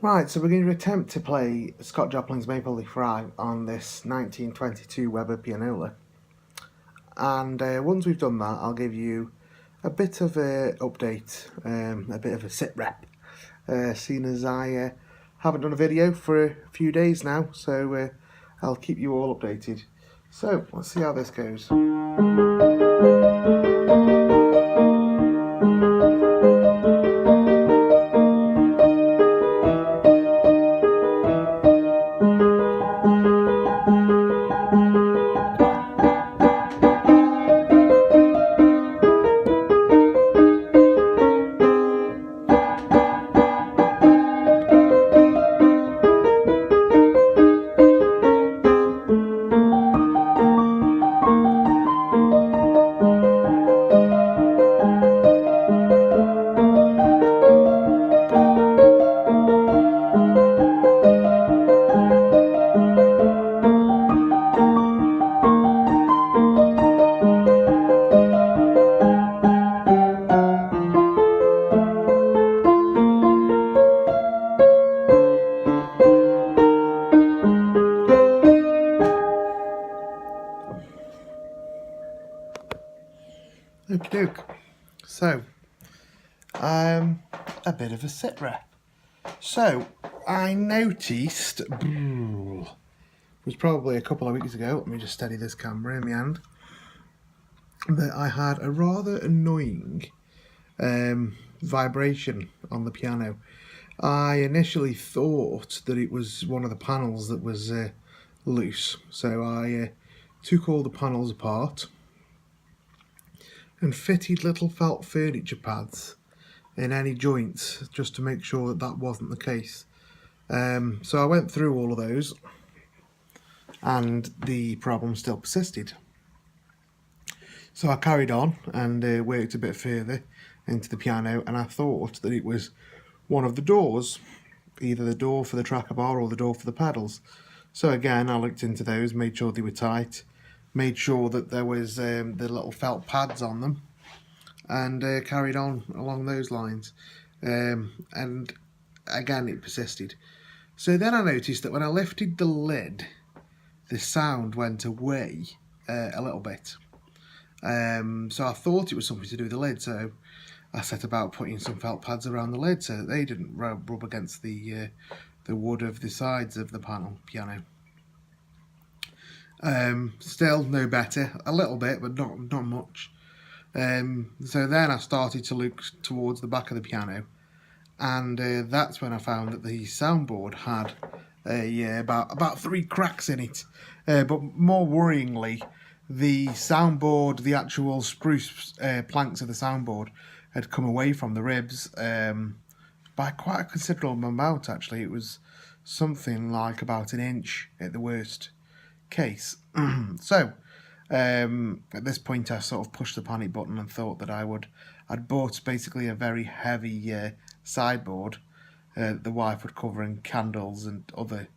Right, so we're going to attempt to play Scott Joplin's Maple Leaf Ride on this 1922 Weber pianola. And once we've done that, I'll give you a bit of an update, a bit of a sit rep, seeing as I haven't done a video for a few days now, so I'll keep you all updated. So, let's see how this goes. Okie doke. So, a bit of a sit rep. So, I noticed, it was probably a couple of weeks ago, let me just steady this camera in my hand, that I had a rather annoying vibration on the piano. I initially thought that it was one of the panels that was loose, so I took all the panels apart and fitted little felt furniture pads in any joints just to make sure that that wasn't the case. So I went through all of those and the problem still persisted. So I carried on and worked a bit further into the piano, and I thought that it was one of the doors, either the door for the tracker bar or the door for the pedals. So again, I looked into those, made sure they were tight, made sure that there was the little felt pads on them, and carried on along those lines. And again, it persisted. So then I noticed that when I lifted the lid, the sound went away a little bit. So I thought it was something to do with the lid, so I set about putting some felt pads around the lid so that they didn't rub against the wood of the sides of the piano. Still no better, a little bit, but not much. So then I started to look towards the back of the piano, and that's when I found that the soundboard had about 3 cracks in it. But more worryingly, the soundboard, the actual spruce planks of the soundboard had come away from the ribs by quite a considerable amount. Actually, it was something like about an inch at the worst case. So at this point I sort of pushed the panic button and thought that I'd bought basically a very heavy sideboard the wife would cover in candles and other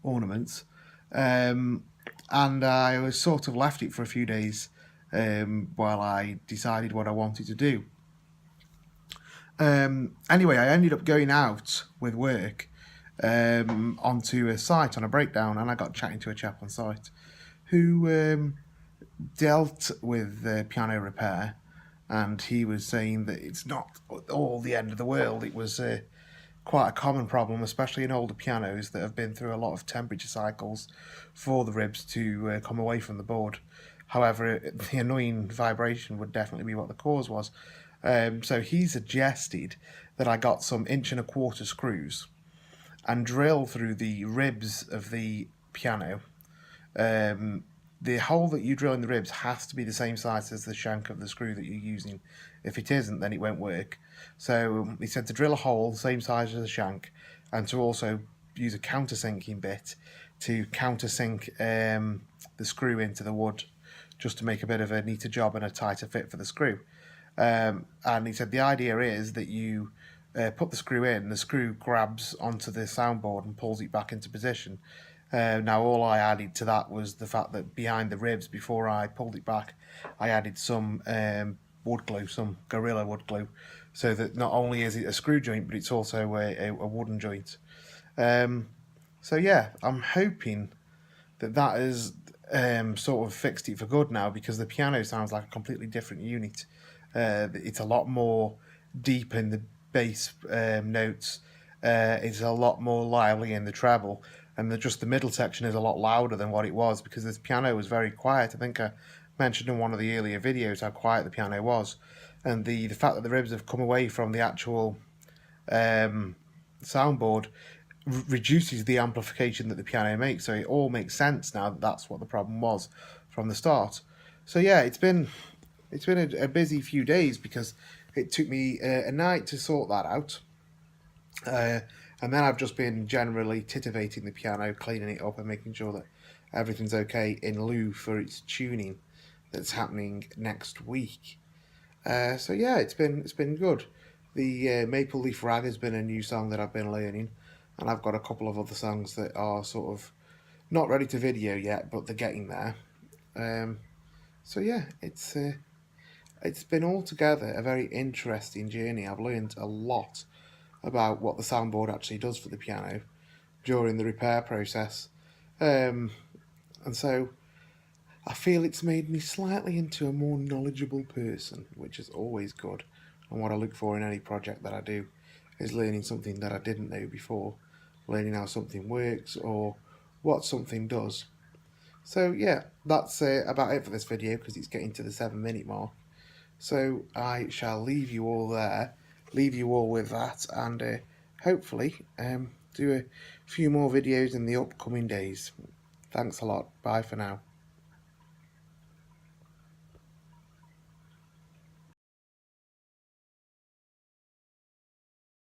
ornaments, and I was sort of left it for a few days while I decided what I wanted to do. Anyway, I ended up going out with work onto a site on a breakdown, and I got chatting to a chap on site who dealt with piano repair, and he was saying that it's not all the end of the world. It was quite a common problem, especially in older pianos that have been through a lot of temperature cycles for the ribs to come away from the board. However, the annoying vibration would definitely be what the cause was. So he suggested that I got some 1¼ inch screws and drill through the ribs of the piano. The hole that you drill in the ribs has to be the same size as the shank of the screw that you're using. If it isn't, then it won't work. So he said to drill a hole the same size as the shank, and to also use a countersinking bit to countersink the screw into the wood, just to make a bit of a neater job and a tighter fit for the screw. And he said the idea is that you put the screw in, the screw grabs onto the soundboard and pulls it back into position. Now all I added to that was the fact that behind the ribs, before I pulled it back, I added some wood glue, some Gorilla wood glue, so that not only is it a screw joint, but it's also a wooden joint. So yeah, I'm hoping that has sort of fixed it for good now, because the piano sounds like a completely different unit. It's a lot more deep in the bass notes. It's a lot more lively in the treble, and just the middle section is a lot louder than what it was, because this piano was very quiet. I think I mentioned in one of the earlier videos how quiet the piano was, and the fact that the ribs have come away from the actual soundboard reduces the amplification that the piano makes. So it all makes sense now that that's what the problem was from the start. So yeah, it's been a busy few days, because it took me a night to sort that out. And then I've just been generally titivating the piano, cleaning it up and making sure that everything's okay in lieu for its tuning that's happening next week. So yeah, it's been good. The Maple Leaf Rag has been a new song that I've been learning, and I've got a couple of other songs that are sort of not ready to video yet, but they're getting there. So yeah, it's been altogether a very interesting journey. I've learned a lot about what the soundboard actually does for the piano during the repair process, and so I feel it's made me slightly into a more knowledgeable person, which is always good. And what I look for in any project that I do is learning something that I didn't know before, learning how something works or what something does. So yeah, that's about it for this video, because it's getting to the 7-minute mark. So I shall leave you all there, leave you all with that, and hopefully do a few more videos in the upcoming days. Thanks a lot. Bye for now.